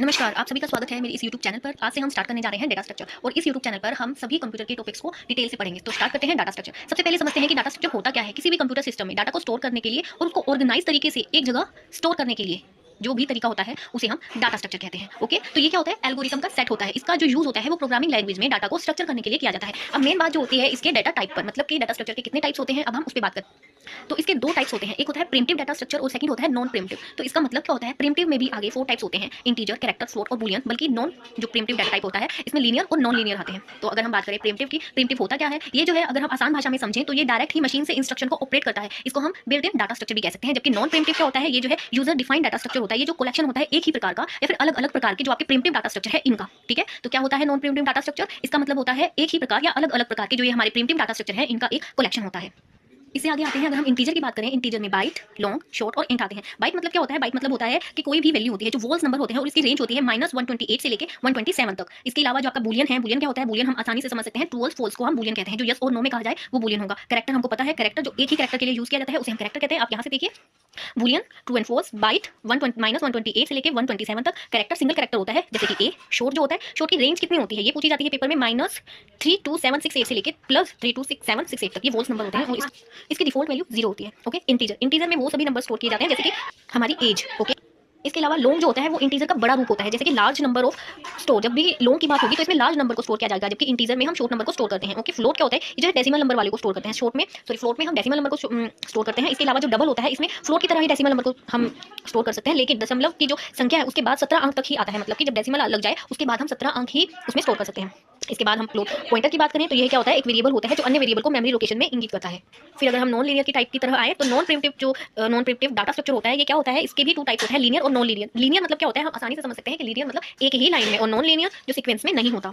नमस्कार, आप सभी का स्वागत है मेरे इस यूट्यूब चैनल पर। आज से हम स्टार्ट करने जा रहे हैं डाटा स्ट्रक्चर और इस यूट्यूब चैनल पर हम सभी कंप्यूटर के टॉपिक्स को डिटेल से पढ़ेंगे। तो स्टार्ट करते हैं डाटा स्ट्रक्चर। सबसे पहले समझते हैं कि डाटा स्ट्रक्चर होता क्या है। किसी भी कंप्यूटर सिस्टम में डाटा को स्टोर करने के लिए और उसको ऑर्गेनाइज तरीके से एक जगह स्टोर करने के लिए जो भी तरीका होता है उसे हम डाटा स्ट्रक्चर कहते हैं। ओके, तो ये क्या होता है? एल्गोरिथम का सेट होता है। इसका जो यूज होता है वो प्रोग्रामिंग लैंग्वेज में डाटा को स्ट्रक्चर करने के लिए किया जाता है। अब मेन बात जो होती है इसके डाटा टाइप पर, मतलब कि डाटा स्ट्रक्चर के कितने टाइप्स होते हैं, अब हम उस पर बात करते हैं। तो इसके दो टाइप्स होते हैं, एक होता है प्रिमिटिव डाटा स्ट्रक्चर और सेकंड होता है नॉन प्रिमिटिव। तो इसका मतलब क्या होता है? प्रिमिटिव में भी आगे 4 टाइप्स होते हैं, इंटीजर, कैरेक्टर, फ्लोट और बूलियन। बल्कि नॉन जो प्रिमिटिव डाटा टाइप होता है इसमें लीनियर और नॉन लीनियर आते हैं। तो अगर हम बात करें प्रिमिटिव की, प्रिमिटिव होता क्या है? ये जो है अगर हम आसान भाषा में समझें तो ये डायरेक्ट ही मशीन से इंस्ट्रक्शन को ऑपरेट करता है। इसको हम बिल्ट इन डाटा स्ट्रक्चर भी कह सकते हैं। जबकि नॉन प्रिमिटिव क्या होता है? ये जो है यूजर डिफाइंड डाटा स्ट्रक्चर होता है। ये जो कलेक्शन होता है एक ही प्रकार का या फिर अलग अलग प्रकार के जो आपके प्रिमिटिव डाटा स्ट्रक्चर है इनका। ठीक है, तो क्या होता है नॉन प्रिमिटिव डाटा स्ट्रक्चर? इसका मतलब होता है एक ही प्रकार या अलग अलग प्रकार के जो ये हमारे प्रिमिटिव डाटा स्ट्रक्चर है इनका एक कलेक्शन होता है। इससे आगे आते हैं, अगर हम इंटीजर की बात करें, इंटीजर में बाइट, लॉन्ग, शॉर्ट और इंट आते हैं। बाइट मतलब क्या होता है? बाइट मतलब होता है कि कोई भी वैल्यू होती है जो वोल्स नंबर होते हैं और इसकी रेंज होती है -128 से लेके 127 तक। इसके अलावा जो आपका बूलियन है, बूलियन क्या होता है? बूलियन हम आसानी से समझ सकते हैं, ट्रू और फॉल्स को हम बूलियन कहते हैं। जो यस और नो में कहा जाए वो बूलियन होगा। कैरेक्टर हमको पता है, कैरेक्टर जो एक ही कैरेक्टर के लिए यूज किया जाता है उसे हम कैरेक्टर कहते हैं। आप यहाँ से देखिए, boolean true and false, byte -128 से लेके 127 तक। कैरेक्टर सिंगल कैरेक्टर होता है जैसे कि ए। शॉर्ट जो होता है, शॉर्ट की रेंज कितनी होती है ये पूछी जाती है पेपर में, -32768 से लेके +32768 तक। ये वोल्स नंबर होते हैं और इसकी डिफॉल्ट वैल्यू 0 होती है। ओके, इंटीजर, इंटीजर में वो सभी नंबर स्टोर किए जाते हैं जैसे कि हमारी एज। ओके, इसके अलावा लॉन्ग जो होता है वो इंटीजर का बड़ा रूप होता है, जैसे कि लार्ज नंबर ऑफ स्टोर। जब भी लॉन्ग की बात होगी तो इसमें लार्ज नंबर को स्टोर किया जाएगा, जबकि इंटीजर में हम शॉर्ट नंबर को स्टोर करते हैं। ओके, फ्लोट क्या होता है? ये जो है डेसिमल नंबर वाले को स्टोर करते हैं। फ्लोट में हम डेसिमल नंबर को स्टोर करते हैं। इसके अलावा जो डबल होता है इसमें फ्लोट की तरह ही डेसिमल नंबर को हम स्टोर कर सकते हैं, लेकिन दशमलव की जो संख्या है उसके बाद 17 अंक तक ही आता है। मतलब कि जब डेसिमल लग जाए उसके बाद हम 17 अंक ही उसमें स्टोर कर सकते हैं। इसके बाद हम पॉइंटर की बात करें तो ये क्या होता है? एक वेरिएबल होता है जो अन्य वेरिएबल को मेमोरी लोकेशन में इंगित करता है। फिर अगर हम नॉन लीनियर की टाइप की तरह आए तो नॉन प्रिमिटिव डाटा स्ट्रक्चर होता है। ये क्या होता है? इसके भी 2 टाइप्स होते हैं, लीनियर और नॉन लीनियर। लीनियर मतलब क्या होता है? हम आसानी से समझ सकते हैं कि लीनियर मतलब एक ही लाइन में, और नॉन लीनियर जो सीक्वेंस में नहीं होता।